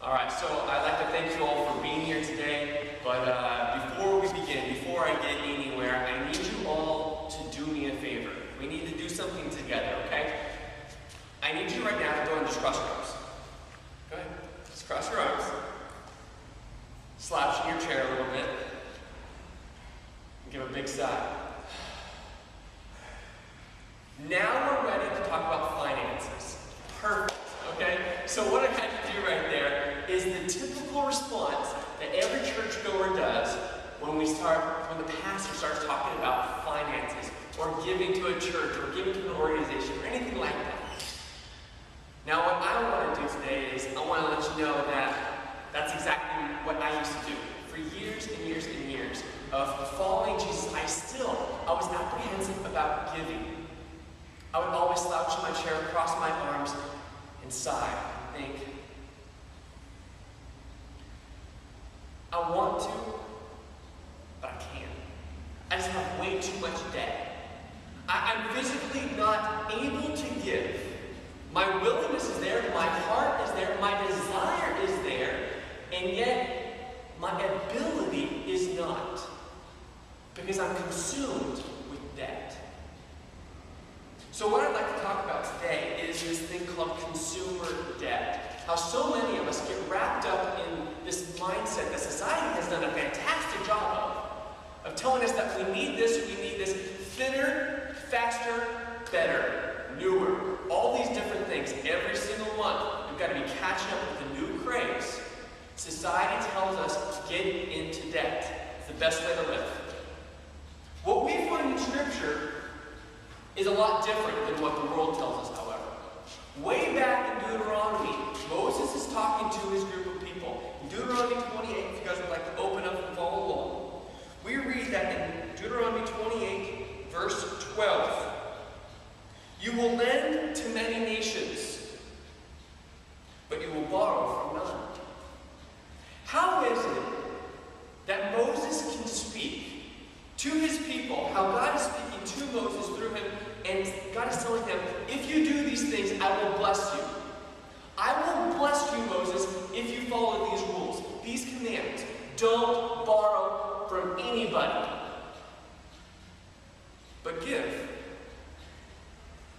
All right, so I'd like to thank you all for being here today, but before we begin, before I get anywhere, I need you all to do me a favor. We need to do something together, okay? I need you right now to go and just cross your arms. Go ahead, just cross your arms. Slouch in your chair a little bit. And give a big sigh. Now we're ready to talk about finances. Perfect, okay? So what I had to do right there is the typical response that every churchgoer does when the pastor starts talking about finances or giving to a church or giving to an organization or anything like that. Now what I want to do today is I want to let you know that that's exactly what I used to do. For years and years and years of following Jesus, I was apprehensive about giving. I would always slouch in my chair, cross my arms, and sigh and think, I want to, but I can't. I just have way too much debt. I'm physically not able to give. My willingness is there, my heart is there, my desire is there, and yet my ability is not, because I'm consumed with debt. So what I'd like to talk about today is this thing called consumer debt. How so many of us get wrapped up in this mindset that society has done a fantastic job of telling us that we need this, thinner, faster, better, newer, all these different things every single month. We've got to be catching up with the new craze. Society tells us to get into debt. It's the best way to live. What we find in Scripture is a lot different than what the world tells us, however. Way back in Deuteronomy, Moses is talking to his group of people. In Deuteronomy 28, if you guys would like to open up and follow along, we read that in Deuteronomy 28, verse 12, you will lend to many nations, but you will borrow from none. How is it that Moses can speak to his people, how God is speaking to Moses through him, and God is telling him, if you do these things, I will bless you. I will bless you, Moses, if you follow these rules, these commands. Don't borrow from anybody, but give.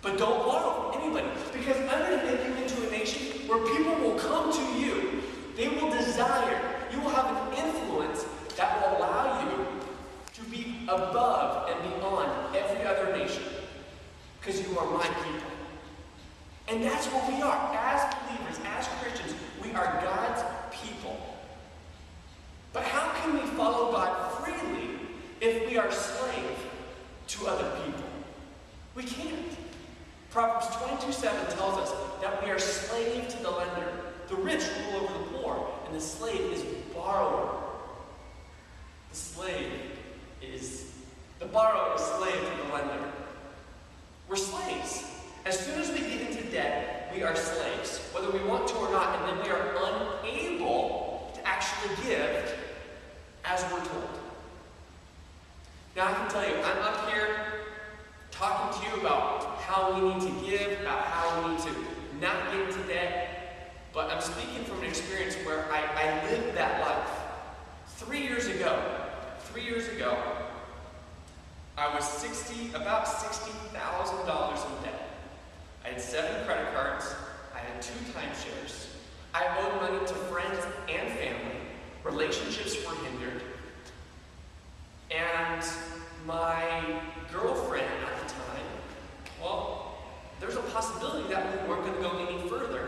But don't borrow from anybody, because I'm going to make you into a nation where people will come to you. They will desire. You will have an influence that will allow you to be above and beyond every other nation, because you are my people. And that's what we are. As believers, as Christians, we are God's people. But how can we follow God freely if we are slave to other people? We can't. Proverbs 22:7 tells us that we are slave to the lender. The rich rule over the poor, and the slave is borrower. The borrower is slave to the lender. We're slaves. As soon as we get into debt, we are slaves, whether we want to or not, and then we are unable to actually give as we're told. Now I can tell you, I'm up here talking to you about how we need to give, about how we need to not get into debt, but I'm speaking from an experience where I lived that life. 3 years ago, I was about $60,000 in debt. I had 7 credit cards, I had 2 timeshares, I owed money to friends and family, relationships were hindered, and my girlfriend at the time, well, there's a possibility that we weren't going to go any further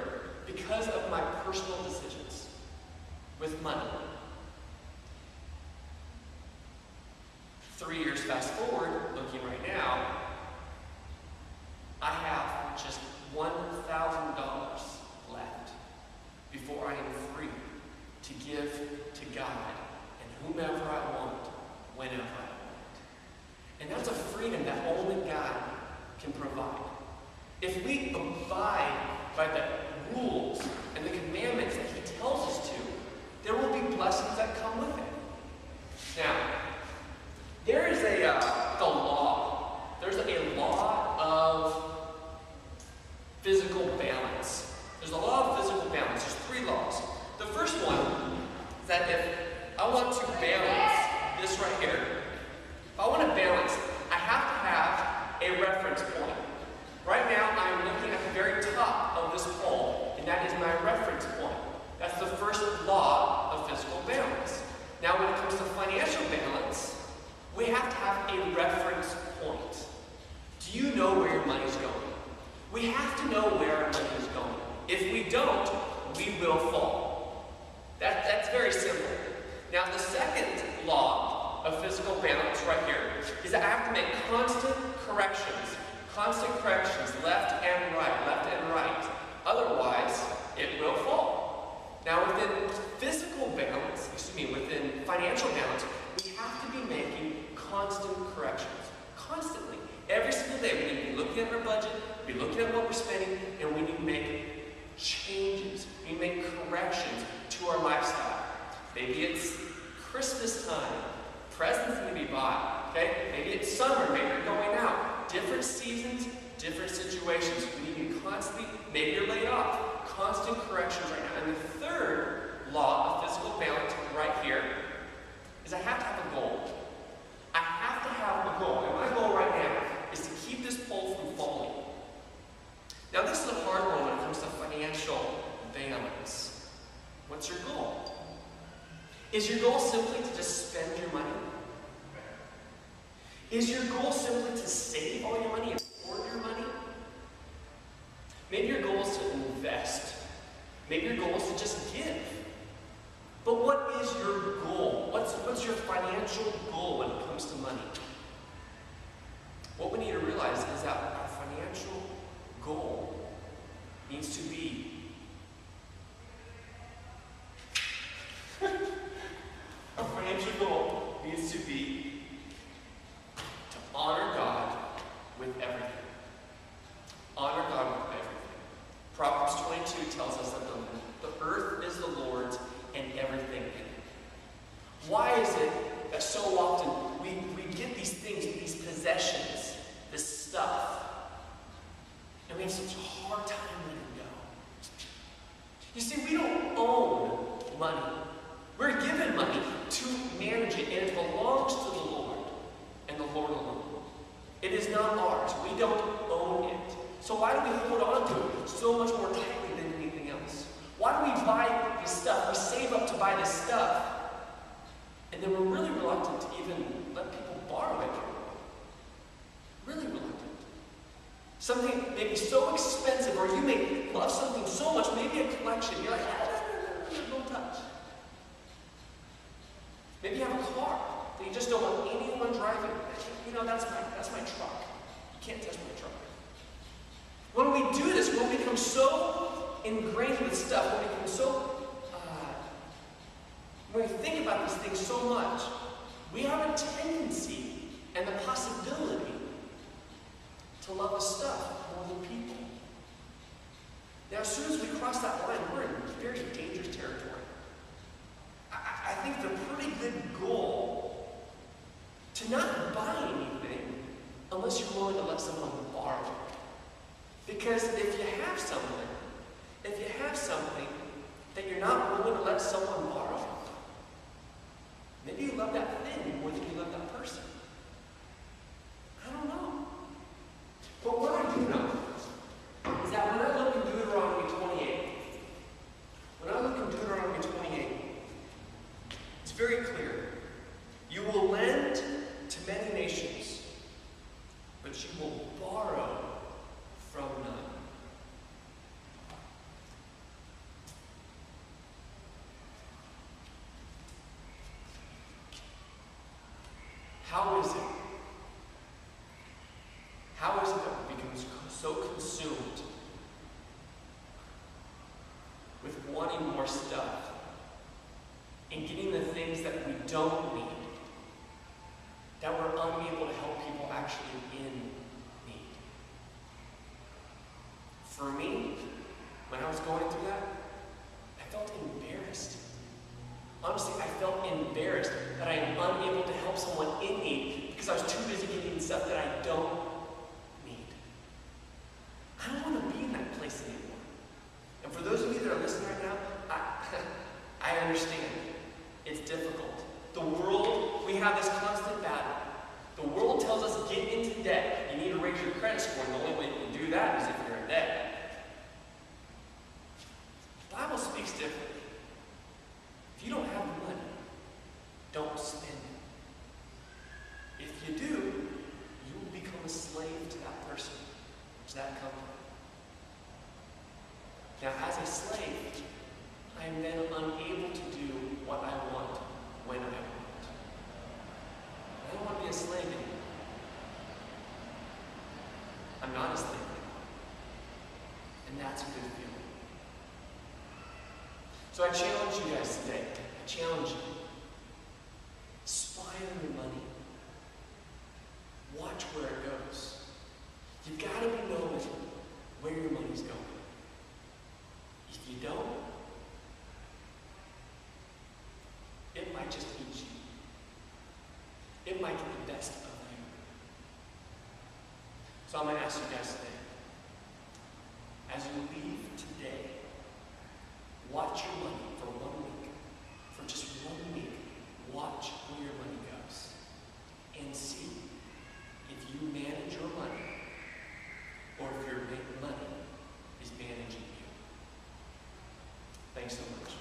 because of my personal decisions with money. 3 years fast forward, looking right now, I have just $1,000 left before I am free to give to God and whomever I want, whenever I want. And that's a freedom that only God can provide. If we abide by the rules and the commandments that He tells us to, there will be blessings that come with it. Now, there is a this pole, and that is my reference point. That's the first law of physical balance. Now, when it comes to financial balance, we have to have a reference point. Do you know where your money's going? We have to know where our money is going. If we don't, we will fall. That's very simple. Now, the second law of physical balance right here is that I have to make constant corrections, left and right. Otherwise, it will fall. Now, within within financial balance, we have to be making constant corrections. Constantly. Every single day, we need to be looking at our budget, be looking at what we're spending, and we need to make changes. We need to make corrections to our lifestyle. Maybe it's Christmas time. Presents need to be bought. Okay? Maybe it's summer. Maybe you're going out. Different seasons, different situations. We need to constantly, maybe you're laid off. Constant corrections right now. And the third law of physical balance right here is I have to have a goal. I have to have a goal. And my goal right now is to keep this pole from falling. Now, this is a hard one when it comes to financial balance. What's your goal? Is your goal simply to just spend your money? Is your goal simply to save all your money and hoard your money? Maybe your goal is to invest. Maybe your goal is to just give. But what is your goal? What's your financial goal when it comes to money? What we need to realize is that our financial goal needs to be our financial goal needs to be to honor God with everything. Honor God with everything. Proverbs 22 tells us that the earth is the Lord's and everything in it. Why is it that so often we get these things, these possessions, this stuff, and we have such a hard time letting go? You see, we don't own money. We're given money to manage it, and it belongs to the Lord and the Lord alone. It is not ours. We don't own it. So why do we hold on to it so much more tightly than anything else? Why do we buy this stuff? We save up to buy this stuff, and then we're really reluctant to even let people borrow it. Really reluctant. Something maybe so expensive, or you may love something so much, maybe a collection. You're like, no, don't touch. Maybe you have a car that you just don't want anyone driving. You know, that's my truck. You can't touch my truck. When we do this, we'll become so ingrained with stuff, we'll become so, when we think about these things so much, we have a tendency and the possibility to love the stuff more than people. Now, as soon as we cross that line, we're in very dangerous territory. I think the pretty good goal to not buy anything unless you're willing to let someone borrow it. Because if you have something that you're not willing to let someone borrow, maybe you love that thing more than you love that person. I don't know. But what I do know is that when I look in Deuteronomy 28, it's very clear. You will lend to many nations, but you will borrow from none. How is it that we become so consumed with wanting more stuff and getting the things that we don't need, that we're unable to help people actually in need? For me, when I was going through that, I felt embarrassed. Honestly, I felt embarrassed that I am unable to help someone in need because I was too busy getting stuff that I don't need. I don't want to be in that place anymore. And for those of you that are listening right now, I understand. It's difficult. The world, we have this constant battle. The world tells us, get into debt. You need to raise your credit score, and the only way you can do that is if you're in debt. Now, as a slave, I am then unable to do what I want when I want. I don't want to be a slave anymore. I'm not a slave anymore. And that's a good feeling. So I challenge you guys today. I challenge you. Spy on your money. Watch where it goes. You've got to be knowing where your money's going. If you don't, it might just eat you. It might get the best of you. So I'm going to ask you guys today, as you leave today, watch your money for 1 week. For just 1 week, watch where your money goes. And see if you manage your money or if your money is managing you. Thanks so much.